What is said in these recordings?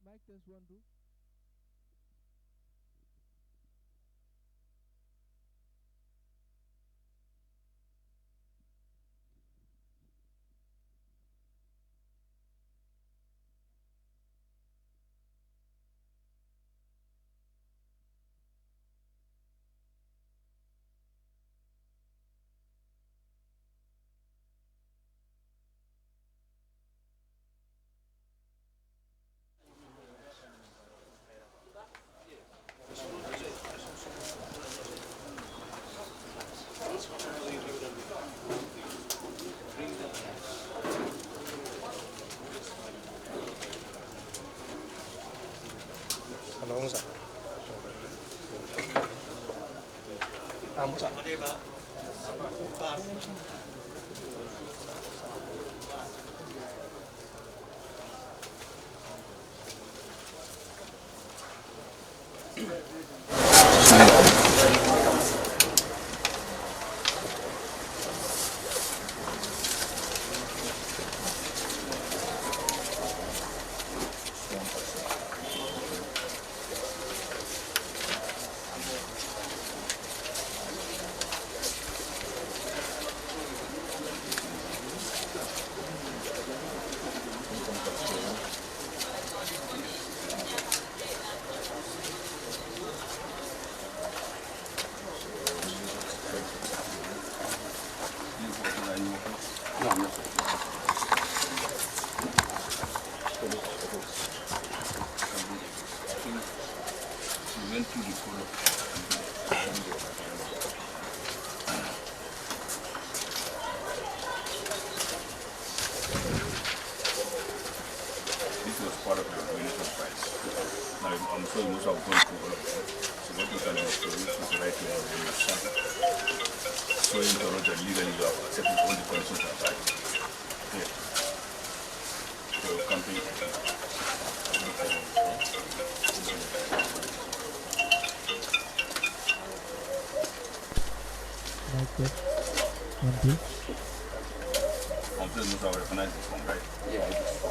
Mic test 1 2. Alonso. Amsa. Part of the organization price. Now, I'm sure you must have gone through all of them. So what you can do is to reach the right way of understanding. So in the road that legally you have accepted all the conditions attached. Yeah. So campaign. Mic test 1 2. Complaint must have recognized this one, right? Yeah, it is.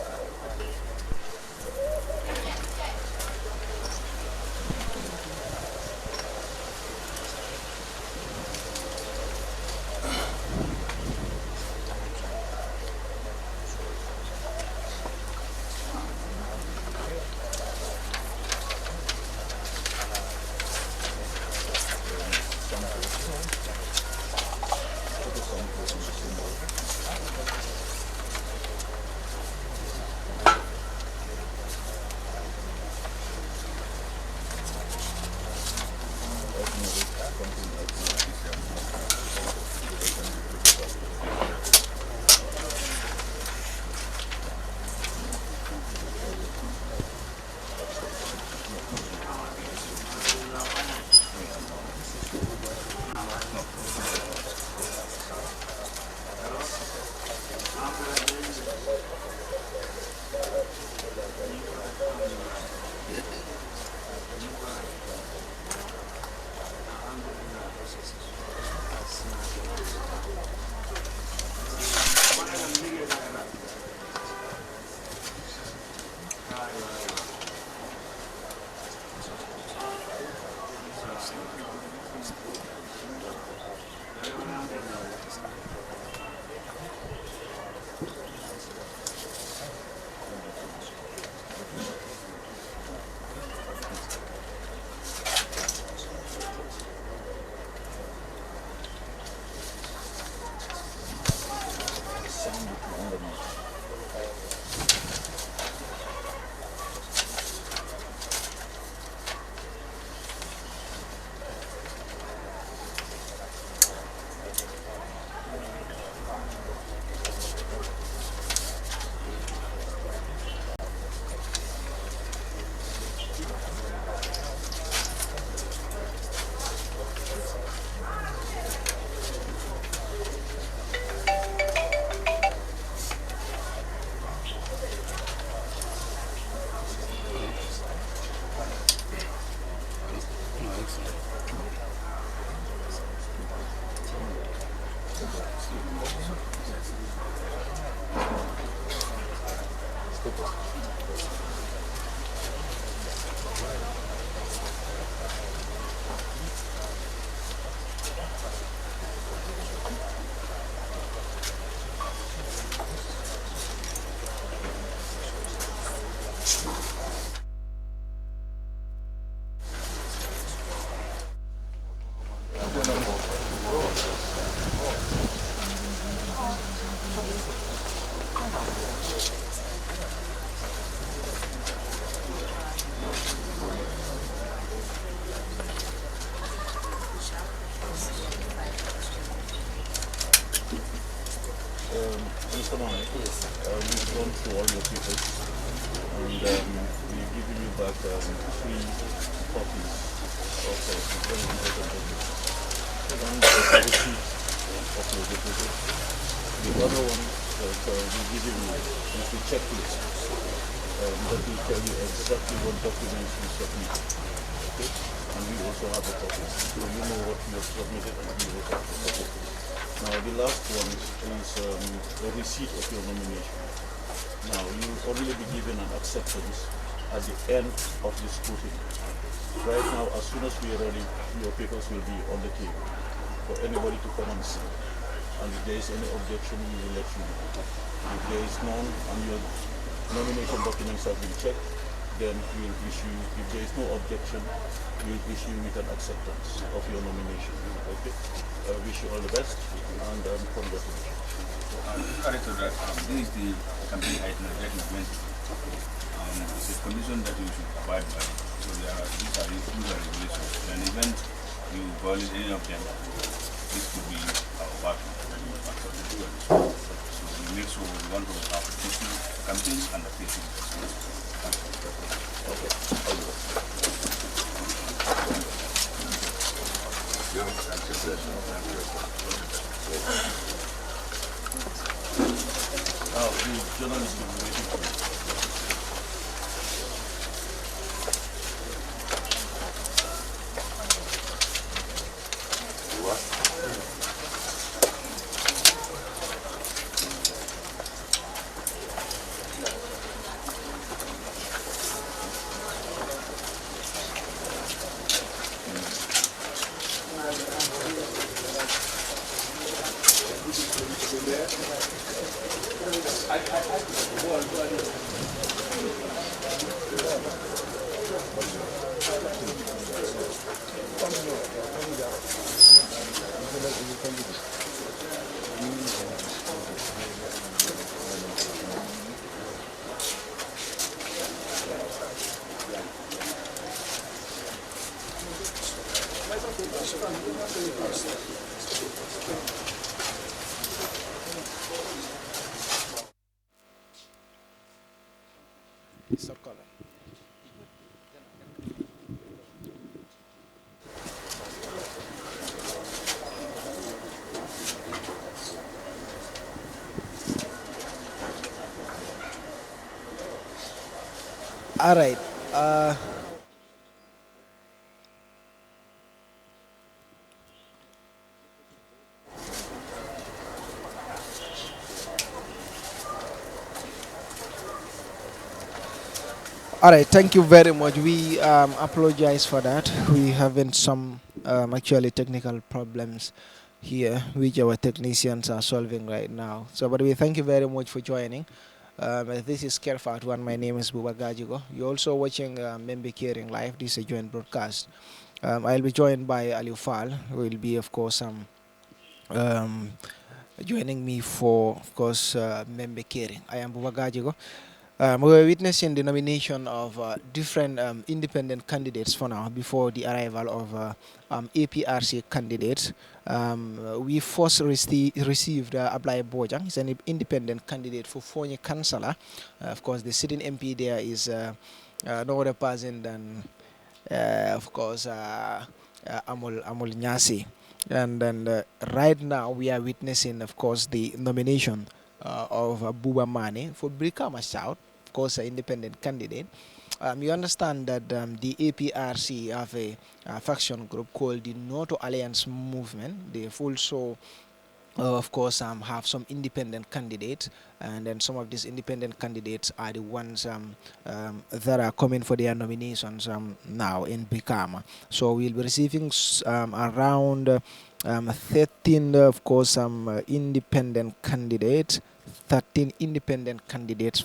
Mr. Mane, we've gone through all your papers and we've given you back 3 copies of very important documents. One is the receipt of your deposit. The other one that we've given you is the checklist that will tell you exactly what documents you submit. Okay? And we also have the copies. So you know what you have submitted and we also have the copies. Now the last one is a receipt of your nomination. Now you will only be given an acceptance at the end of the scrutiny. Right now, as soon as we are ready, your papers will be on the table for anybody to come and see. And if there is any objection, we will let you know. If there is none and your nomination documents have been checked, then we will issue, if there is no objection, we will issue with an acceptance of your nomination. Okay? I wish you all the best and congratulations. Director, this is the campaign item agreement. It's a condition that you should abide by. So these are regulations. In an event you violate any of them, this could be our part that you have to do. So we make sure we want to have a peaceful campaign and a peaceful response. Okay. The journalist is waiting for you. All right. All right. Thank you very much. We apologize for that. We having some actually technical problems here, which our technicians are solving right now. So, but we thank you very much for joining. This is Kerr Fatou and my name is Buba Gajigo. You're also watching Membe Caring Live. This is a joint broadcast. I'll be joined by Aliu Fall, who will be, of course, um, joining me for, of course, Membe Caring. I am Buba Gajigo. We're witnessing the nomination of different independent candidates for now before the arrival of APRC candidates. We first received Ablai Bojang. He's an independent candidate for Fonyi Councillor. Of course, the sitting MP there is no other person than, of course, Amol Nyasi. And then right now we are witnessing, of course, the nomination of Buba Mane for Brikama South, of course, an independent candidate. You understand that the APRC have a faction group called the NATO Alliance Movement. They've also, of course, have some independent candidates, and then some of these independent candidates are the ones that are coming for their nominations now in Brikama. So we'll be receiving around 13, of course, independent candidates, 13 independent candidates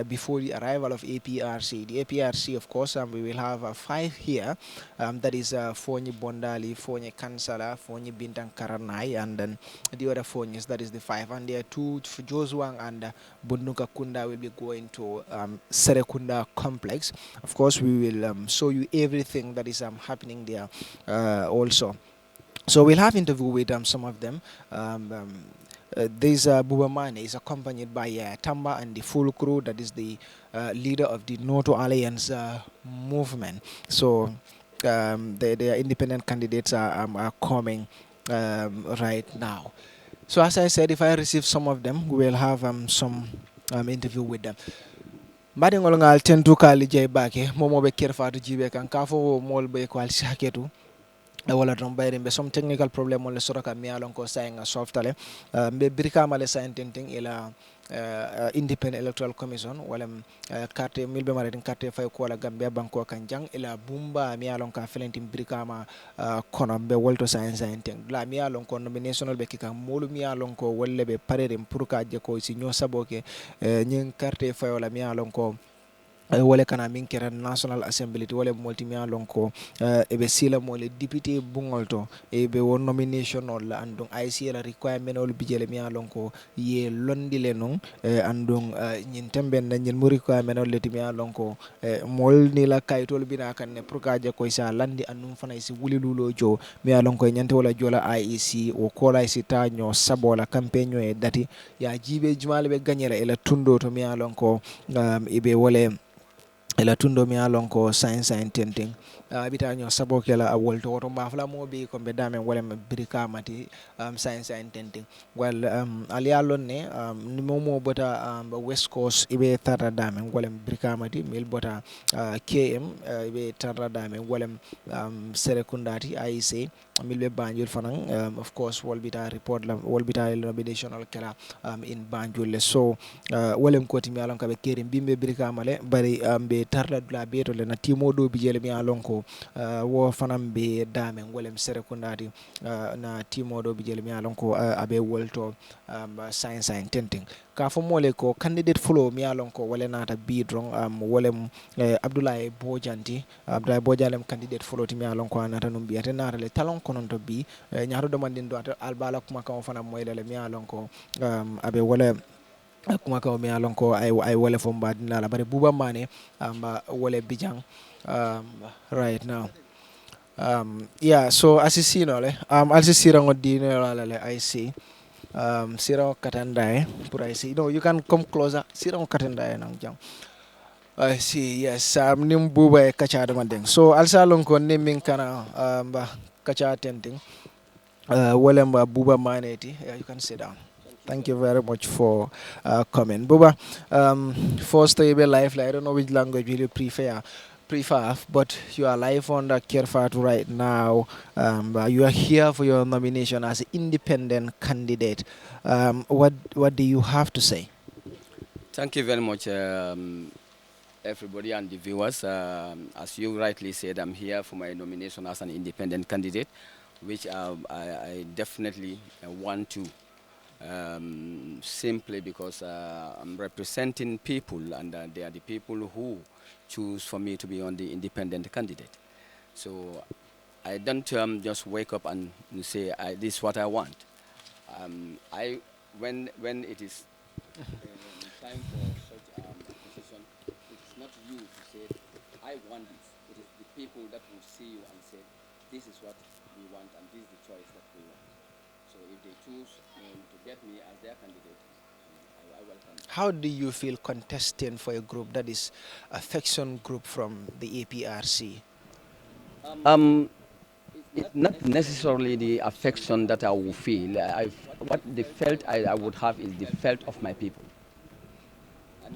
before the arrival of APRC. The APRC, of course, we will have 5 here. That is Fonyi Bondali, Fonyi Kansala, Fonyi Bintang Karanai, and then the other Fonyis, that is the 5. And there are 2, Joswang and Bunduka Kunda will be going to Serekunda complex. Of course, we will show you everything that is happening there also. So we'll have interview with some of them. this Buba Mane is accompanied by Tamba and the full crew, that is the leader of the Noto Alliance movement. So their independent candidates are coming right now. So as I said, if I receive some of them, we will have some interview with them. Mbaɗigol ngal tentu kali jey bake momoɓe Kerr Fatou jibe kan ka fo mol be ko al saketu wala ton bayre be some technical problem wala soroka mi alon ko sayanga softale be Brikama le saintenting ila independent electoral commission wala carte milbe mare carte fay ko wala Gambia banko kan jang ila bumba mi alon ka felentim Brikama kono be wolto sainting la mi alon ko nominational be kika molu mi alon ko wolle be parere pour ka je ko si ño saboke ñing carte fay wala mi alon ko wole kana min kera national assembly wole multimia lonko ebe sila mole député bungol to ebe won nomination ol andong IEC la requirement ol bijele mi lonko ye londi le non andong nyin tembe na nyin mo requirement ol leti mi lonko mol ni la kaytol bina kan ne pour ka je ko sa landi andum fana isi wuli lulo jo mi lonko nyante wala jola IEC o kola isi ta nyo sabola campaign e dati ya jibe jumale be ganyela ela tundo to mi lonko ebe wole ela tundo mi alon ko science and tenting bita nyo sabo kela a wolto woto mbafla mo bi ko be dame wala Brikama ti science and tenting well ali alon ne ni momo bota west coast ibe tara dame wala Brikama ti mil bota KM ibe tara dame wala serekundati IEC mil be Banjul fanan of course wol bita report la wol bita nomination kala in Banjul so wala ko ti mi alon ka be kerim bimbe Brikama le bari be tarla dula beto le na timo do bijele mi alon ko wo fanam be dame ngolem serekundati na timo do bijele mi alon ko abe wolto science and tenting ka fo mole ko candidate fulo mi alon ko wala nata bidron wolem Abdoulaye Bojanti candidate fulo ti mi alon ko nata num biate nata le talon konon to bi nyaato do mandin do albala kuma kan fanam moyle le mi alon ko abe wala kuma ka mi alon ko ay wala fo mbadina la bare Buba Mane wala bijang right now yeah so asisino le asisira ngodi no la le I see sira katanda pour I see no you can come closer sira katanda nang jang I see yes nim Buba e kacha dama deng so alsa lon ko nimin kana ba kacha tenting wala Buba Mane ti you can sit down. Thank you very much for coming. Buba, first you be live. I don't know which language will you prefer, but you are live on the Kerr Fatou right now. You are here for your nomination as an independent candidate. What do you have to say? Thank you very much, everybody and the viewers. As you rightly said, I'm here for my nomination as an independent candidate, which I definitely want to. Simply because I'm representing people, and they are the people who choose for me to be on the independent candidate. So I don't just wake up and say this is what I want. When it is time for such a position, it's not you to say I want this. It is the people that will see you and say this is what we want and this is the choice that we want. So if they choose to get me as their candidate, I welcome them. How do you feel contesting for a group that is a faction group from the APRC? It's not necessarily the affection that I will feel. What the felt I would have is the felt of my people.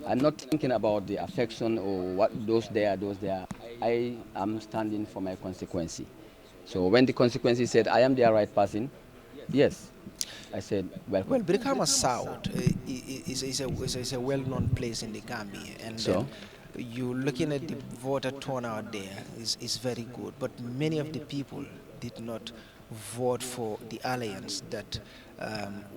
I'm not thinking about the affection or what those there. I am standing for my consequence. So when the consequence said I am the right person, yes, I said welcome. Well, Brikama South is a well-known place in the Gambia, and So you looking at the voter turnout there is very good. But many of the people did not vote for the alliance that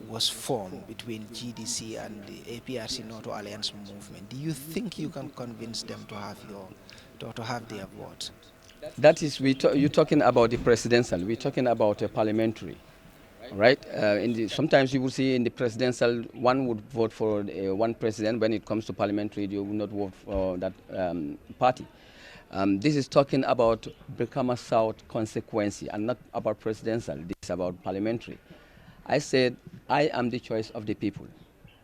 was formed between GDC and the APRC Noto Alliance movement. Do you think you can convince them to have their vote? that is you're talking about the presidential. We're talking about a parliamentary. Right. Sometimes you will see in the presidential, one would vote for one president. When it comes to parliamentary, you will not vote for that party. This is talking about Brikama South consequence and not about presidential. This is about parliamentary. I said I am the choice of the people.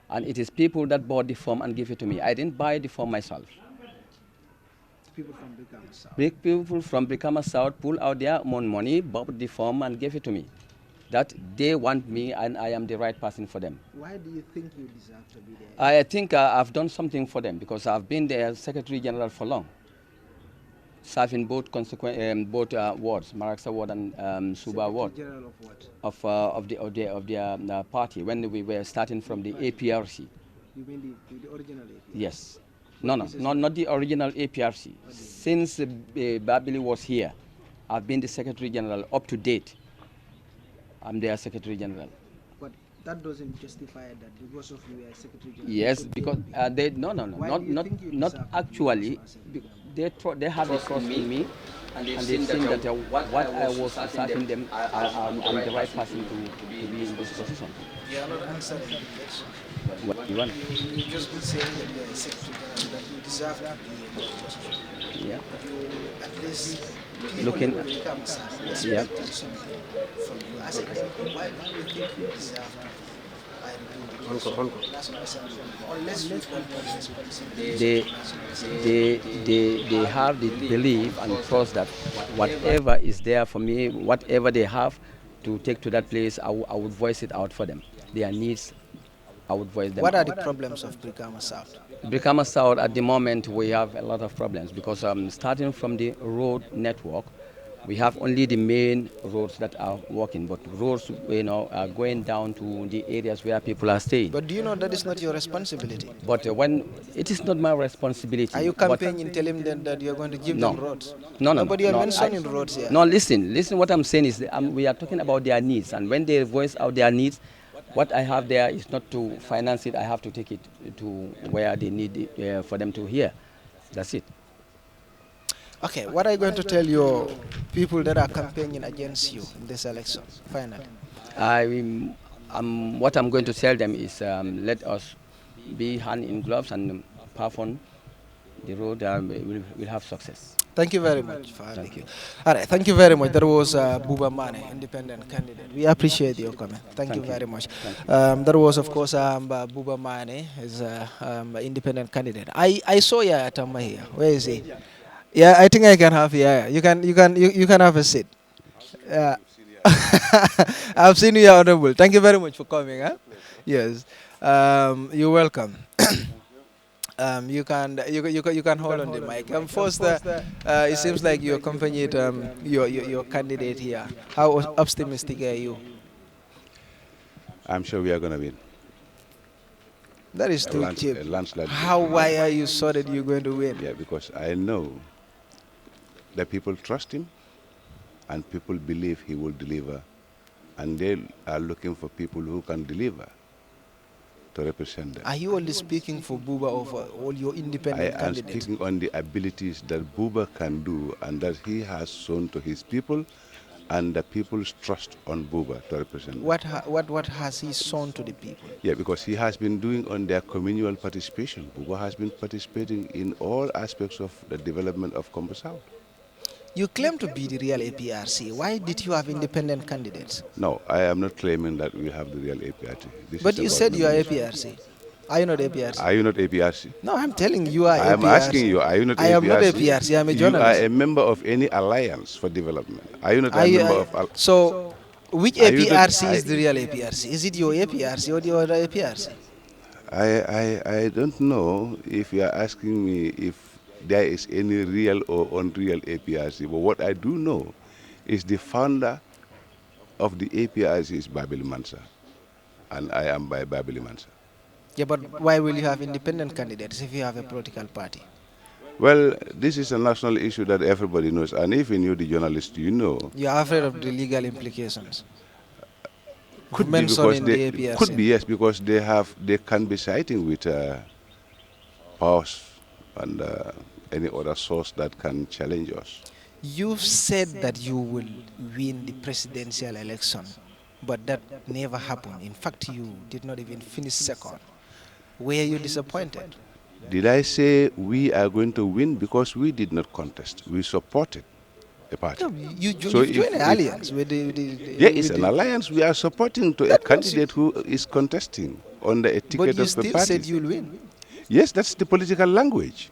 And it is people that bought the form and give it to me. I didn't buy the form myself. People from Brikama South. Big people from Brikama South pull out their own money, bought the form and gave it to me. That they want me and I am the right person for them. Why do you think you deserve to be there? I think I've done something for them because I've been their Secretary General for long, serving both wards, Maraksa ward and Suba ward, General of what? of their party when we were starting from the APRC. You mean the original APRC? Yes. No, not the original APRC. Since Babili was here, I've been the Secretary General up to date. I'm their Secretary General. But that doesn't justify that because of you as Secretary General. Yes, because they not actually. They have a trust in me, and they've seen that what I was serving them, I'm the right person to be in this position. You are not answering the question. What you want? You just been saying that you are a Secretary General, that you deserve to be in this position. Yeah. You at least Looking. become something. Yeah. Something from you as a MP. Why do you think you deserve to? They have the belief and trust that whatever is there for me, whatever they have to take to that place, I would voice it out for them. Their needs, I would voice them What are out. the problems of Brikama South? Brikama South, at the moment, we have a lot of problems because starting from the road network, we have only the main roads that are working, but roads, are going down to the areas where people are staying. But do you know that is not your responsibility? But when it is not my responsibility. Are you campaigning, telling them that you're going to give them roads? No. Nobody are mentioning roads here. No, listen. What I'm saying is that, we are talking about their needs, and when they voice out their needs, what I have there is not to finance it. I have to take it to where they need it, for them to hear. That's it. Okay, what are you going to tell your people that are campaigning against you in this election, finally? What I'm going to tell them is let us be hand in gloves and path on the road. We'll have success. Thank you very much for having you. All right, thank you very much. That was Buba Mane, independent candidate. We appreciate your comment. Thank you very much. That was, of course, Buba Mane, is an independent candidate. I saw Yaya Tamba here. Where is he? Yeah, I think I can have Yaya. You can have a seat. Yeah. I've seen you, Honorable. Thank you very much for coming. Huh? Yes. You're welcome. You can hold on the mic. First, it seems like you accompanied your candidate here. How optimistic are you? I'm sure we are going to win. That is too cheap. Why are you sure that you're going to win? Yeah, because I know that people trust him and people believe he will deliver, and they are looking for people who can deliver to represent them. Are you only speaking for Buba or for all your independent candidates? I am speaking on the abilities that Buba can do and that he has shown to his people, and the people's trust on Buba to represent them. What has he shown to the people? Yeah, because he has been doing on their communal participation. Buba has been participating in all aspects of the development of Kombo South. You claim to be the real APRC. Why did you have independent candidates? No, I am not claiming that we have the real APRC. But you said you are APRC. Are you not APRC? Are you not APRC? No, I'm telling you are APRC. I am asking you, are you not APRC? I am not APRC, I am a journalist. You are a member of any alliance for development. Are you not a member of... So, which APRC is the real APRC? Is it your APRC or the other APRC? I don't know if you are asking me if there is any real or unreal APRC. But what I do know is the founder of the APRC is Babili Mansa, and I am by Babili Mansa. Yeah, but why will you have independent candidates if you have a political party? Well, this is a national issue that everybody knows, and even you, the journalist, you know. You are afraid of the legal implications? Could be because they, could be, yes, because they can be citing with powers and any other source that can challenge us. You've said that you will win the presidential election, but that never happened. In fact, you did not even finish second. Were you disappointed? Did I say we are going to win? Because we did not contest. We supported a party. No, you So joined an alliance with the yeah, it's with an the- alliance we are supporting to a That means candidate who is contesting on the But ticket you of the still party. said you'll win. Yes, that's the political language.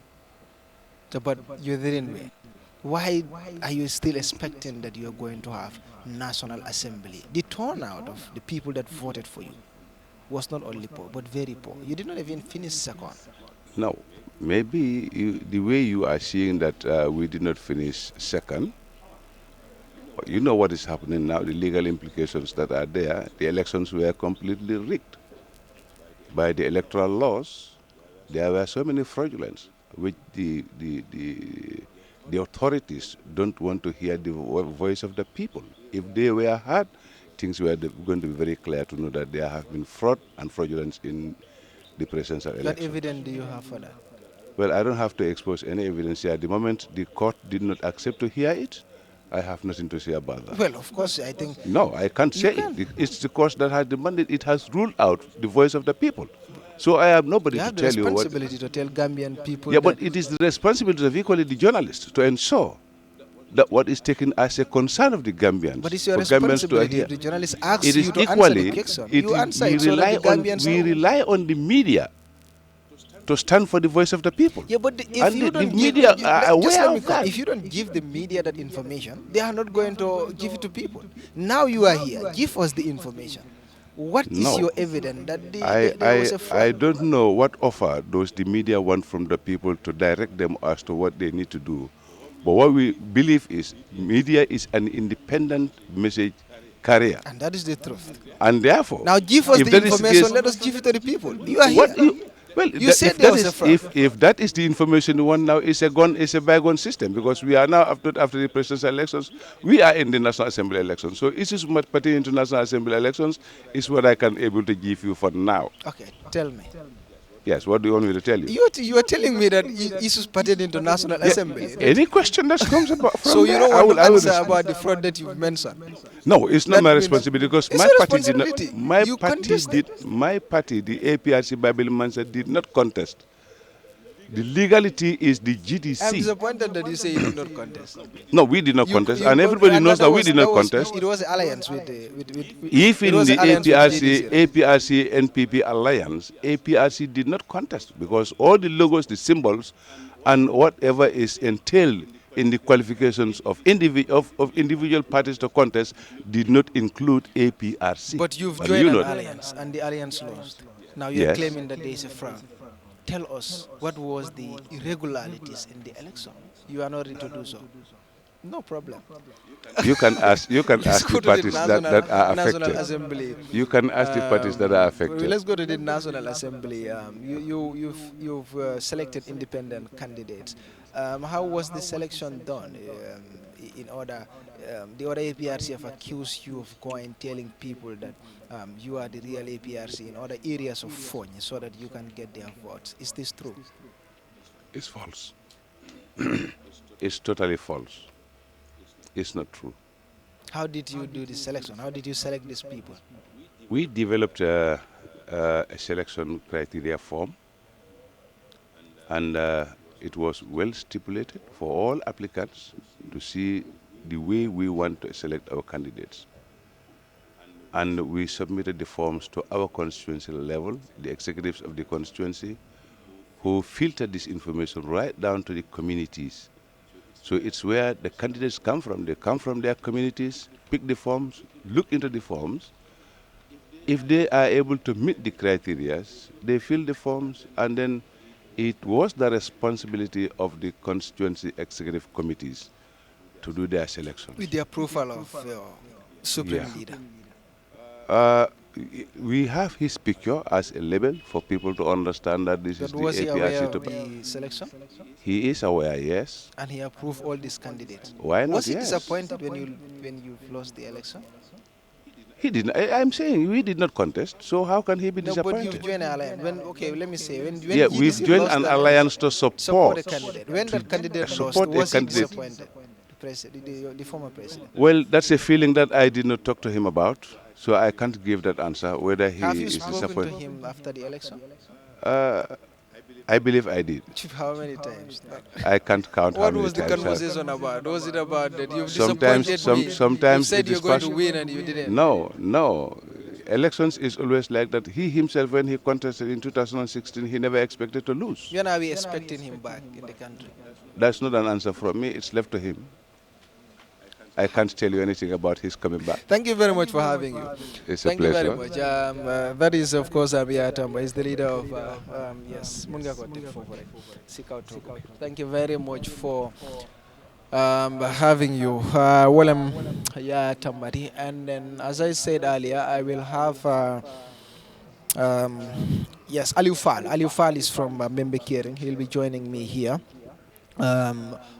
So, but you didn't win. Why are you still expecting that you're going to have National Assembly? The turnout of the people that voted for you was not only poor, but very poor. You did not even finish second. No, maybe the way you are seeing that we did not finish second, you know what is happening now, the legal implications that are there. The elections were completely rigged. By the electoral laws, there were so many fraudulence, which the authorities don't want to hear the voice of the people. If they were heard, things were going to be very clear to know that there have been fraud and fraudulence in the presidential election. What evidence do you have for that? Well, I don't have to expose any evidence here. At the moment the court did not accept to hear it, I have nothing to say about that. Well, of course, I think No, I can't say it. It's the court that has demanded, it has ruled out the voice of the people. So I have nobody you to have the tell you what. responsibility to tell Gambian people. Yeah, but that it is the responsibility of equally the journalists to ensure that what is taken as a concern of the Gambians. But it's your for Gambians to responsibility. adhere. If the journalist asks It is you to answer equally, the question, it you is- answer we it so rely that the Gambians we know. rely on the media to stand for the voice of the people. Yeah, but if And you the don't media give, are just aware let me of come. that. If you don't give the media that information, they are not going to give it to people. Now you are here. Give us the information. What is No. your evidence that there was a fraud? I don't know what offer those the media want from the people to direct them as to what they need to do. But what we believe is media is an independent message carrier. And that is the truth. And therefore, Now give us if the that is information. case- let us give it to the people. You are what here. you, well, You said if there that was a is fraud. if that is the information you want now, it's a bygone system, because we are now after the presidential elections, we are in the National Assembly elections. So issues pertaining to National Assembly elections is what I can able to give you for now. Okay, tell me. Yes, what do you want me to tell you? You are telling me that issues pertaining to National Assembly. Any question that comes about from So you there, don't I want will- to I will answer respond. about the fraud that you've mentioned. No, it's not That my means- responsibility, because It's my your party did not. responsibility. My You party contested. did. My party, the APRC Babel Mansa, did not contest. The legality is the I'm GDC. disappointed that you say you did not contest. No, we did not You- contest, you and con- everybody knows that we was- did not was- contest. It was alliance with If it in was the alliance with APRC, JDC. APRC NPP alliance, APRC did not contest, because all the logos, the symbols, and whatever is entailed in the qualifications of individual parties to contest did not include APRC. But you've And joined you an know that. alliance, and the alliance lost. Now you're Yes. claiming that there is a fraud. Tell us what was the irregularities in the election. You are not ready to do so. No problem. You can ask. You can Let's ask go the to the parties that are National affected. Assembly. You can ask the parties that are affected. Let's go to the National Assembly. You've selected independent candidates. How was the selection done? In order, the other APRC have accused you of going telling people that you are the real APRC in other areas of Fonyi so that you can get their votes. Is this true? It's false. It's totally false. It's not true. How did you do the selection? How did you select these people? We developed a selection criteria form, and it was well stipulated for all applicants to see the way we want to select our candidates. And we submitted the forms to our constituency level, the executives of the constituency, who filtered this information right down to the communities. So it's where the candidates come from. They come from their communities, pick the forms, look into the forms. If they are able to meet the criteria, they fill the forms, and then it was the responsibility of the constituency executive committees to do their selection. With the approval of Supreme Yeah. Leader. We have his picture as a label for people to understand that this is But the was he aware APRC. of the selection? He is aware, yes. And he approved all these candidates. Why not? Was he Yes. disappointed when you lost the election? He didn't. I'm saying we did not contest, so how can he be No, but disappointed? you've joined an alliance. Okay, let me say when Yeah, we've GDC joined lost an the alliance to support support. a candidate. When that candidate lost, support a was he candidate. disappointed? The former president. Well, that's a feeling that I did not talk to him about, so I can't give that answer, whether he Have you is spoken to disappointed. him after the election? I believe I did. Chief, how many times? I can't count how What many was the times. conversation about? Was it about that you've Sometimes, disappointed me? You sometimes said it you're is going to first. win and you didn't. No, no. Elections is always like that. He himself, when he contested in 2016, he never expected to lose. When are we expecting him back in the country? That's not an answer from me. It's left to him. I can't tell you anything about his coming back. Thank you very much for having you. It's a Thank you very pleasure. much. That is, of course, Abiy Tamba is the leader of, yes, Mungakote Fofore. Thank you very much for having you. Well, yeah, Tambari. And then, as I said earlier, I will have, yes, Aliu Fall. Aliu Fall is from Membe Kering. He'll be joining me here.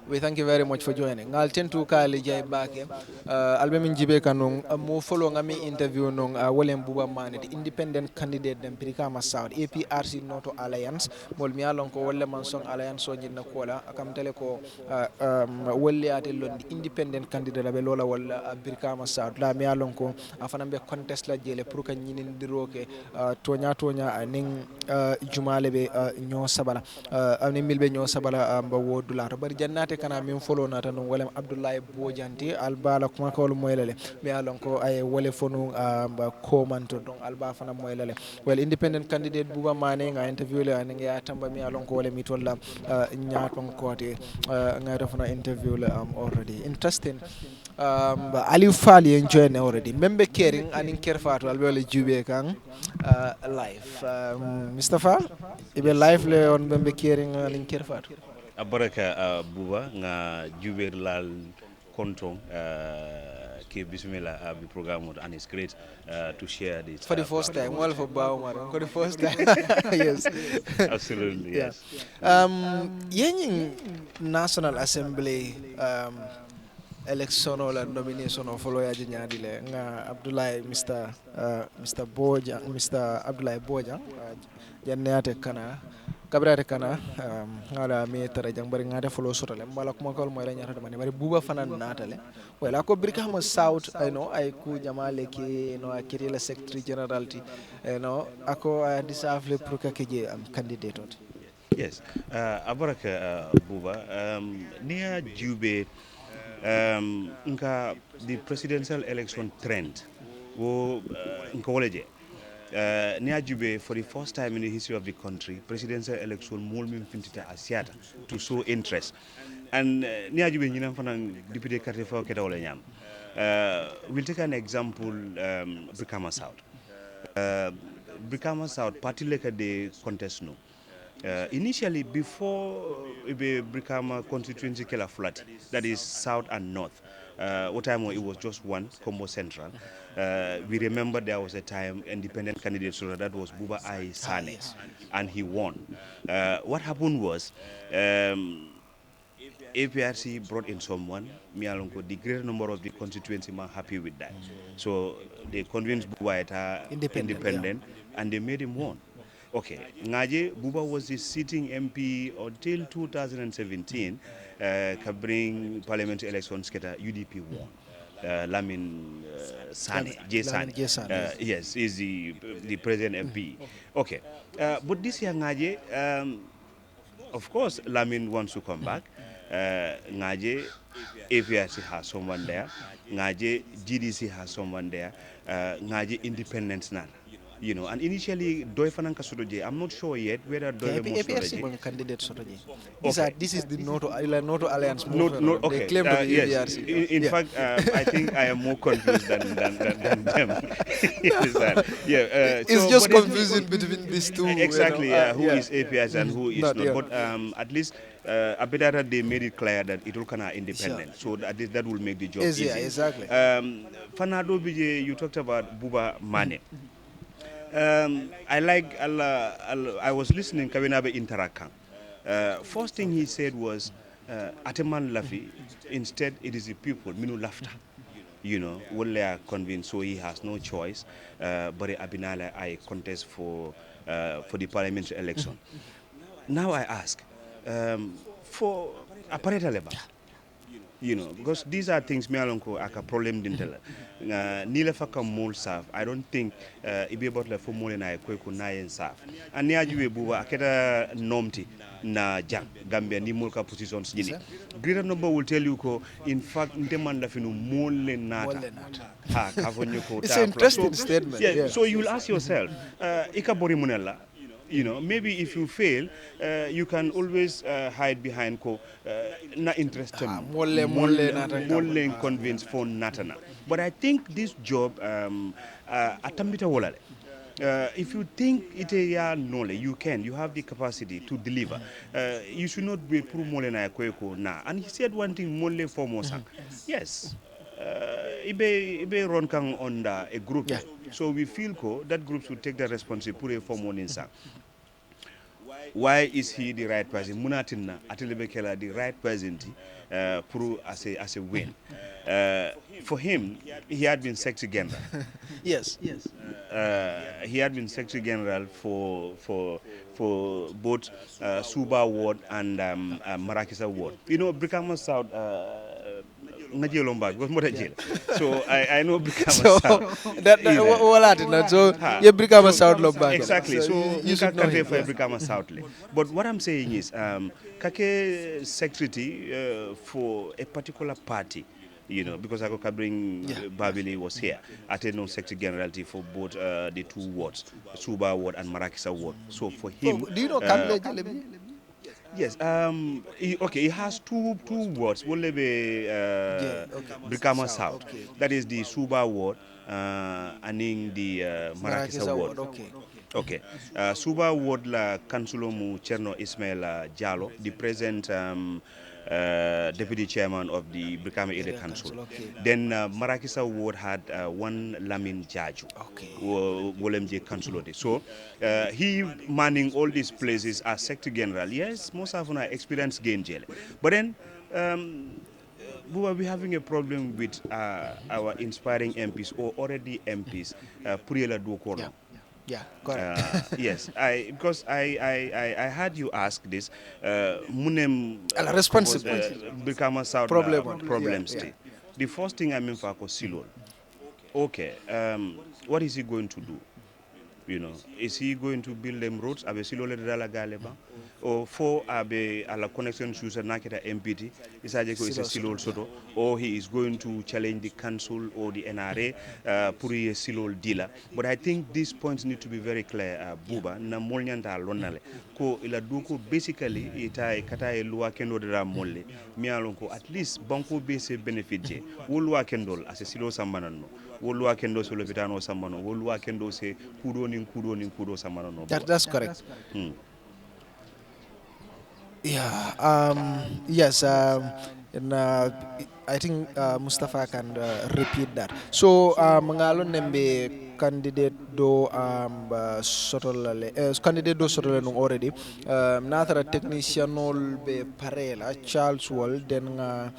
We thank you very much for joining. I'll tend to call Jay back. Albemin Jibe kanung mo follow ngami interview nung William Buba Mane, the independent candidate dem Brikama South APRC Noto Alliance. Mol mi alon ko wolle man song alliance so jinna kola akam tele ko wolle ate lon the independent candidate be lola wala Brikama South la mi alon ko afana be contest la jele pour ka nyinin diroke tonya ning jumale be nyo sabala ani milbe nyo sabala ba wodula to bari jannate kana min follow nata non wala Abdoulaye Bojanti albala kuma ko moylale mi alon ko ay wole fonu ba komanto don alba fana moylale well independent candidate Buba Mane nga interview le an nga tamba mi alon ko wala mi tolla nyaaton kote nga refana interview le already interesting Aliou Fall yen join already membe caring anin Kerr Fatou albe wala jube kan live Mr. Fall ibe live le on membe caring anin Kerr Fatou Abaraka Buba nga juber lal kontong ke bismillah the program and it's great to share this for the first time well for Baumar for the first time yes absolutely yes yen National Assembly election or nomination of follow yaji nyadile nga Abdoulaye Mr. Boja Mr. Abdoulaye Boja jannate kana kabrate kana ngala mi tara jang bari ngade follow sotale mbala kuma kol moy la nyata mani bari buba fanan natale wala ko Brikama South I know ay ku jamale ki no akiri la secretary general ti no ako disafle pour ka keje am candidate yes abaraka buba near jube nka the presidential election trend wo nka woleje Niajube, for the first time in the history of the country, presidential election mulmin fintita asiata to show interest. And Niajube nyina fanang deputy Katifa keta wala nyam. We'll take an example, Brikama South. Brikama South, party like the contest no. Initially, before Brikama constituency kela flat, that is south and north. What time it was just one, Combo Central. We remember there was a time independent candidate, so that was Buba I Sane, yes. and he won. What happened was APRC brought in someone, Mialonko, the greater number of the constituency were happy with that. So they convinced Buba Eta independent and they made him won. Okay, Ngaje Buba was the sitting MP until 2017, covering parliamentary elections, UDP won. Lamin Sane, J. Sane. Yes, is the present MP. Okay, but this year Ngaje, of course, Lamin wants to come back. Ngaje, APRC has someone there. Ngaje, GDC has someone there. Ngaje, Independence now. You know, and initially Doi Fananka Sotoje, I'm not sure yet whether Doi APRC was candidate Sotoje. This is the Noto Alliance movement. No, okay. They claim to be yes. APRC. In fact, I think I am more confused than them. It's just confusing between these two. Exactly. Who is APRC and who is not. Yeah. But at least Abedara, they made it clear that it will kind of independent. Sure. So that will make the job easy. Yeah, exactly. Fanado Bije, you talked about Buba Mane. I was listening Kabinabe Interakan. First thing he said was Ateman Lafi, instead it is the people, Minu laughter. You know, when they are convinced, so he has no choice. But Abinala I contest for the parliamentary election. Now I ask, for apparatus level, You know, because these are things me alonko aka problem dintela ni la faka mol saf I don't think ibe about la fo mol na ko na yen saf an ya juwe buba aketa nomti na jang gambia ni mol ka positions jini greater number will tell you ko in fact ndeman la finu mol le nata ha ka fo nyoko it's an interesting statement. yeah, so you will ask yourself ikabori munella. You know, maybe if you fail, you can always hide behind na interest more convince for natana. But I think this job atambita wolale. If you think it ya knowledge, you have the capacity to deliver. You should not be pro mole na kweko na. And he said one thing mole for mosa. Yes. Ibe run kang under a group. Yeah. So we feel that group should take the responsibility for one inside. Why is he the right person? Munatinna Atelebekela the right person as a win. For him, he had been Secretary General. Yes. He had been Secretary General for both Suba Ward and Marakisa Ward. You know, Brikama South. So I know Brikama South. So Brikama South Lombard. Exactly. So you can pay for Brikama South. But what I'm saying is, Kake secretary for a particular party. You know, because I could bring Babili was here. I did no Secretary Generality for both the two wards, Suba Ward and Marakisa Ward. So for him, do you know Kamile Jalebi? Yes. He has two wards. One Brikama South. Okay. That is the Suba Ward, and in the Marakisa Ward. Okay. Suba Ward la Councilor mu Cherno Ismail Jallo, the present deputy chairman of the Brikama Area Council. Okay. Then Marakisa Ward had one Lamin Jaju, Wolemje Councilor. So he manning all these places as Secretary General. Yes, most of our experience gain jail. But then we will be having a problem with our inspiring MPs or already MPs. Puriela Duokorno. Yeah, correct. Yes, because I heard you ask this. Munem responsibility Brikama South problems. Yeah. The first thing I mean for Silol. Okay, what is he going to do? You know, is he going to build them roads? Abe Silol dala galeba, or for abe ala connection shoes and nakeda MPT? Is a Silol soto, or he is going to challenge the council or the NRA puri Silol dealer. But I think these points need to be very clear. Buba na molnyanta lonale ko ila duko basically ita kata elua kendo dera molle mialonko at least banko base benefit je wolua kendol as a Silol sambanano. Wolua kendo so lopitano sambano wolua kendo se kudo samano. That's correct. Yeah. Yes. And I think Mustafa can repeat that. So mangalon nembe candidate do candidate do sotole nung already. Natara technician ol be parela Charles Wall den nga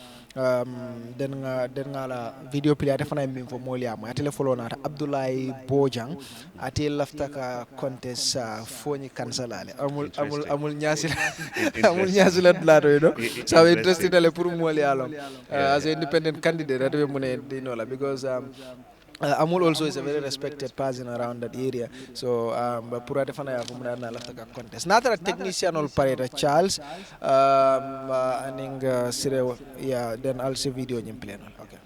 la video pili ate fana mbim fo moliamo ate follow na Abdoulaye Bojang ate lafta ka contest foni kansalale amul nyasila dlato you know so we interested ale pour molialo as an independent candidate ate mune dinola because Amul also is a very respected person around that area. So, Purate Fana Yafumana Laftaka contest. Not a technician or parade, Charles, and yeah, then I'll see video in play. Okay.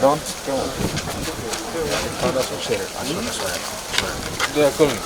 Don't come on. They are coming.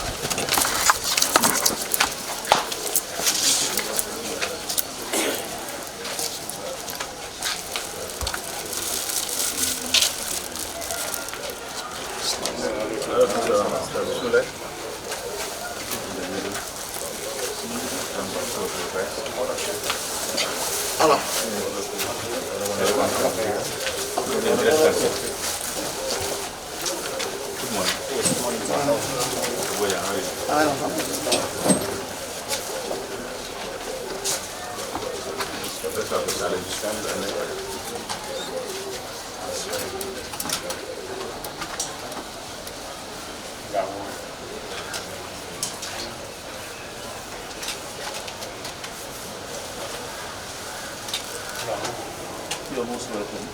You're most welcome.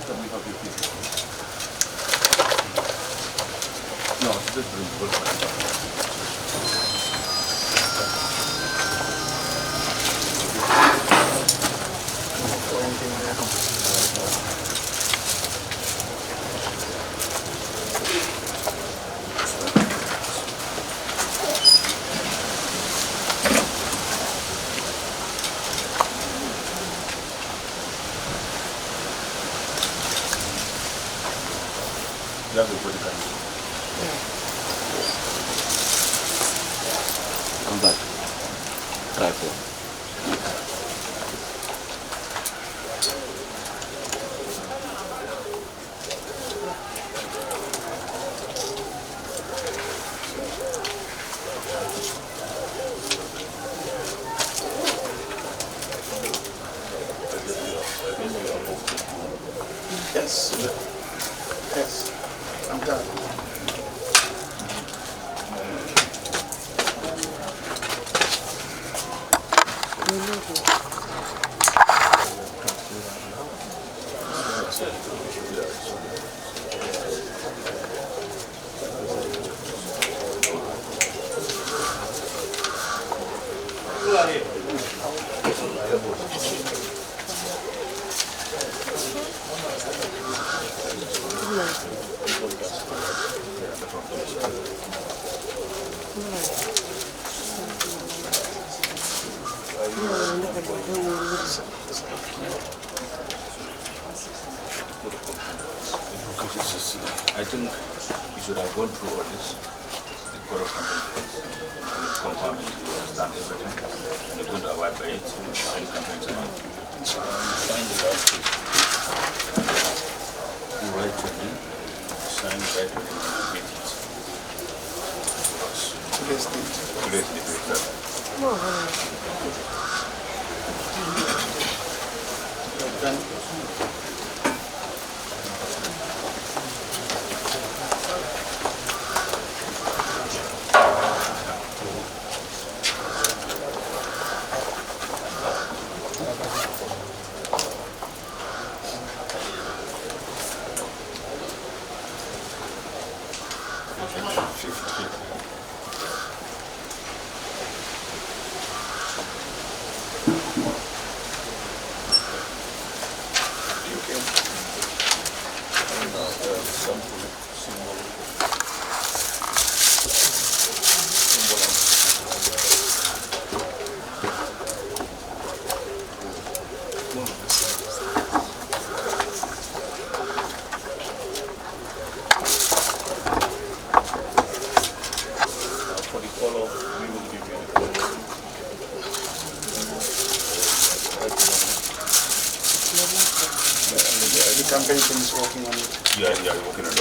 Can we have your people? No, this Come back. Try for. Yes. Yes. I'm done. I think you should have gone through all this. The Code of Campaigns and confirm it, you understand everything, and you're going to abide by it. Any campaigns are sign the last page. You write your name, sign, write your name, and date it. Today's date. Today's the date. Done. The campaign team is working on it. Yeah, you're working on it.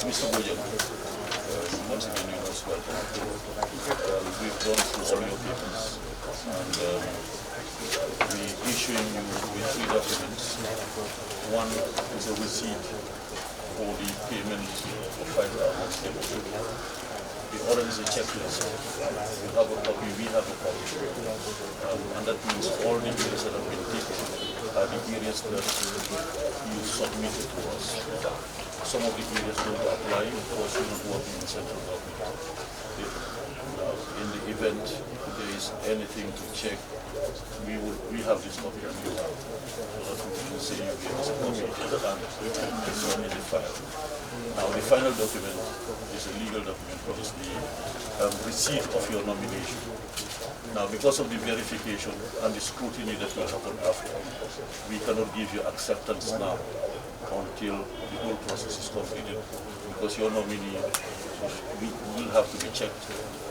Mr. Bojan, once again you are most welcome. We've gone through all your papers and we're issuing you with 3 documents. One is a receipt for the payment of 5,000. The other is a checklist. You have a copy, we have a copy. And that means all the areas that have been taken are the areas that you submitted to us. Some of the areas don't apply because you're not working in central government. In the event there is anything to check, we have this copy and you have. So that we can say you gave us a copy and it's on in the file. Now the final document is a legal document, is the receipt of your nomination. Now because of the verification and the scrutiny that will happen after, we cannot give you acceptance now until the whole process is completed, because your nominee will have to be checked,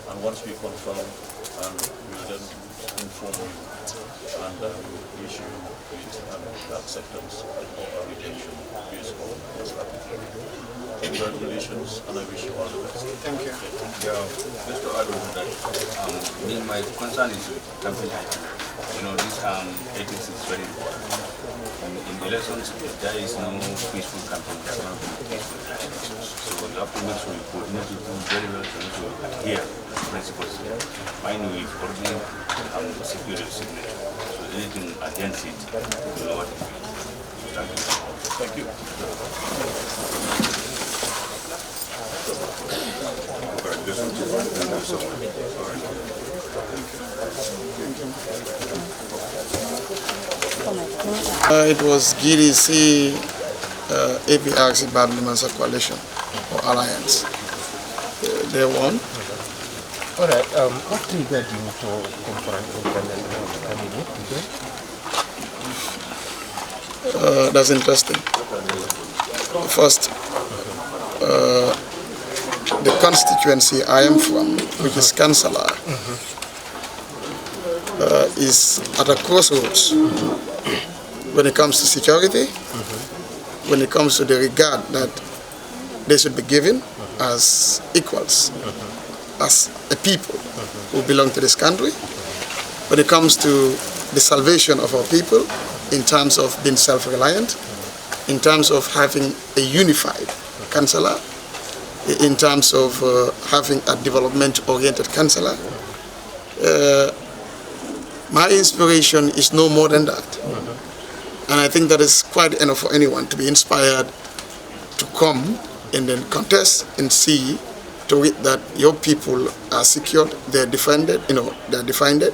and once we confirm, and we will then inform you and issue you with an acceptance or rejection based on this application. Congratulations, and I wish you all the best. Thank you. Yeah, just to add on to that, my concern is with campaign IT. You know, this ethics is very important. In elections, there is no peaceful campaign. There cannot be peaceful. So you have to make sure you coordinate with them very well to adhere to principles. Mine will already have a security signature. So anything against it, you know what it is. Thank you. Thank you. Thank you so much. It was GDC, APRC Babylon's coalition or alliance. They won. All right. What triggered you to confront independent candidate? That's interesting. First, the constituency I am from, which is Councillor, is at a crossroads when it comes to security, when it comes to the regard that they should be given as equals, as a people who belong to this country, when it comes to the salvation of our people in terms of being self-reliant, in terms of having a unified councillor, in terms of having a development-oriented councillor. My inspiration is no more than that. And I think that is quite enough for anyone to be inspired to come and then contest and see to it that your people are secured, they're defended, they're defended,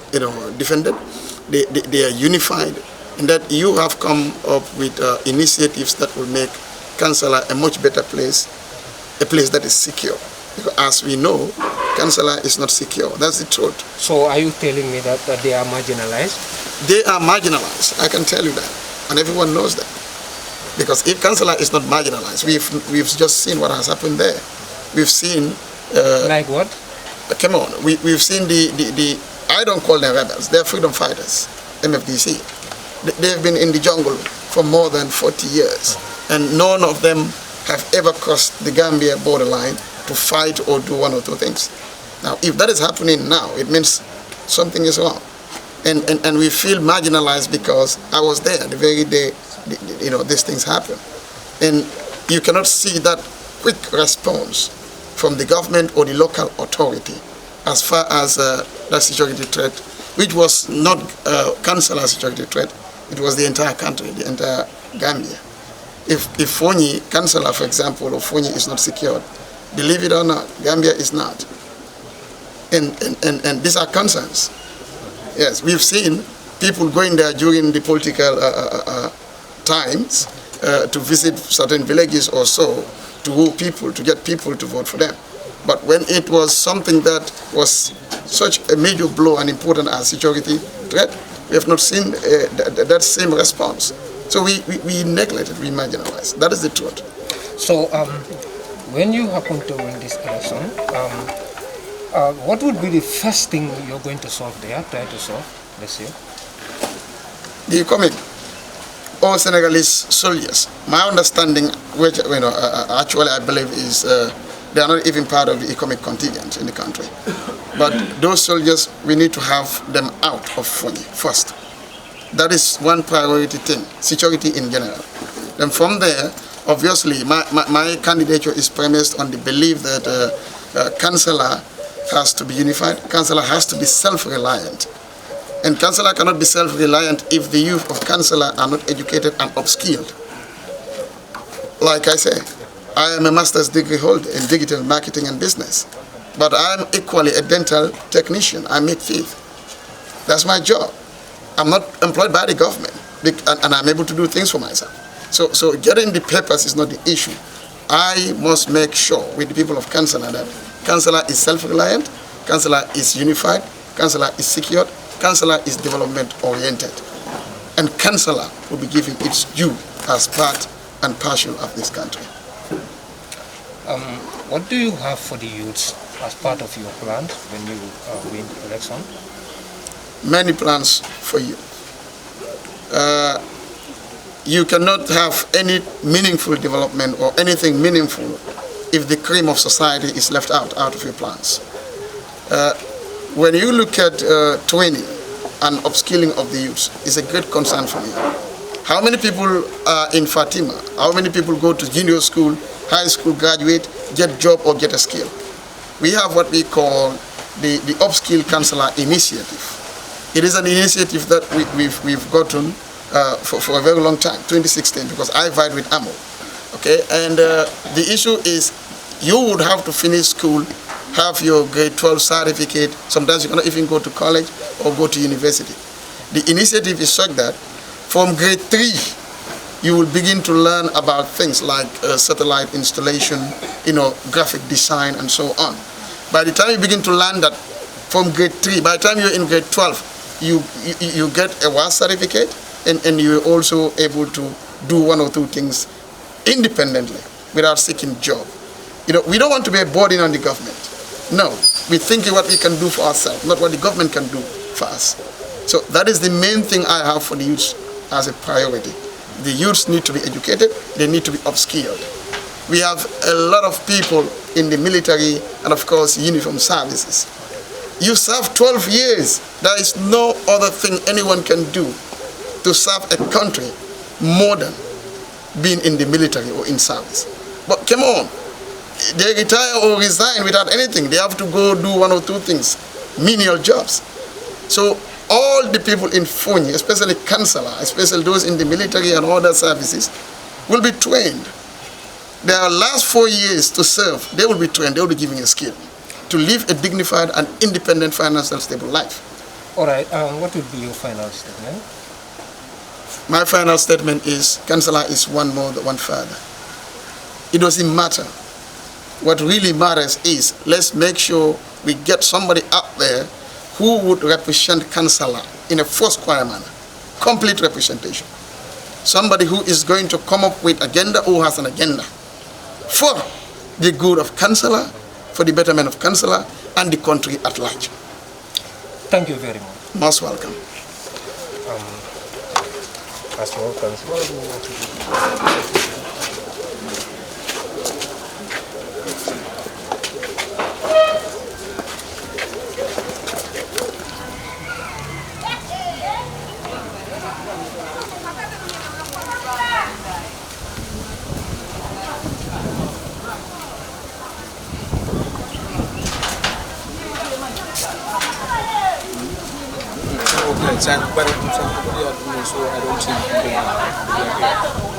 they are unified, and that you have come up with initiatives that will make Kansala a much better place, a place that is secure. Because as we know, Kansala is not secure. That's the truth. So are you telling me that they are marginalized? They are marginalized. I can tell you that, and everyone knows that. Because if Kansala is not marginalized, we've just seen what has happened there. We've seen... like what? Come on. We've seen the I don't call them rebels. They're freedom fighters, MFDC. They've been in the jungle for more than 40 years. And none of them have ever crossed the Gambia borderline to fight or do one or two things. Now, if that is happening now, it means something is wrong. And we feel marginalized because I was there the very day these things happen. And you cannot see that quick response from the government or the local authority as far as that security threat, which was not Kansala security threat, it was the entire country, the entire Gambia. If Fonyi, Kansala, for example, or Fonyi is not secured, believe it or not, Gambia is not. And these are concerns. Yes, we've seen people going there during the political times to visit certain villages or so, to woo people, to get people to vote for them. But when it was something that was such a major blow and important as security threat, we have not seen that same response. So we neglected, we marginalized. That is the truth. So when you happen to win this election, what would be the first thing you're going to solve there, try to solve this year? The economic, all Senegalese soldiers. My understanding, which actually I believe is they are not even part of the economic contingent in the country. But those soldiers, we need to have them out of Fonyi first. That is one priority thing, security in general. Then from there, obviously, my candidature is premised on the belief that Kansala has to be unified, Kansala has to be self-reliant. And Kansala cannot be self-reliant if the youth of Kansala are not educated and upskilled. Like I say, I am a master's degree holder in digital marketing and business, but I am equally a dental technician. I make teeth. That's my job. I'm not employed by the government, and I'm able to do things for myself. So getting the papers is not the issue. I must make sure with the people of Kansala that Kansala is self-reliant, Kansala is unified, Kansala is secured, Kansala is development-oriented, and Kansala will be given its due as part and parcel of this country. What do you have for the youths as part of your plans when you win the election? Many plans for you. You cannot have any meaningful development or anything meaningful if the cream of society is left out of your plans. When you look at training and upskilling of the youth, it's a great concern for me. How many people are in Fatima? How many people go to junior school, high school, graduate, get job or get a skill? We have what we call the Upskill Councillor Initiative. It is an initiative that we've gotten for a very long time, 2016, because I vied with AMO. Okay, and the issue is you would have to finish school, have your grade 12 certificate. Sometimes you cannot even go to college or go to university. The initiative is such that from grade 3, you will begin to learn about things like satellite installation, graphic design, and so on. By the time you begin to learn that from grade 3, by the time you're in grade 12, you get a WAS certificate, and you're also able to do one or two things independently without seeking job. We don't want to be a burden on the government. No, we're thinking what we can do for ourselves, not what the government can do for us. So that is the main thing I have for the youths as a priority. The youths need to be educated, they need to be upskilled. We have a lot of people in the military and of course uniform services. You serve 12 years. There is no other thing anyone can do to serve a country more than being in the military or in service. But come on, they retire or resign without anything. They have to go do one or two things, menial jobs. So all the people in Fonyi, especially Kansala, especially those in the military and other services, will be trained. Their last 4 years to serve, they will be trained, they will be given a skill to live a dignified and independent, financial, stable life. All right, what would be your final statement? My final statement is, Kansala is one mother, one father. It doesn't matter. What really matters is, let's make sure we get somebody up there who would represent Kansala in a first-class manner, complete representation. Somebody who is going to come up with agenda, who has an agenda for the good of Kansala, for the betterment of Kansala and the country at large. Thank you very much. Most welcome. As well, Councillor. Okay, but I don't think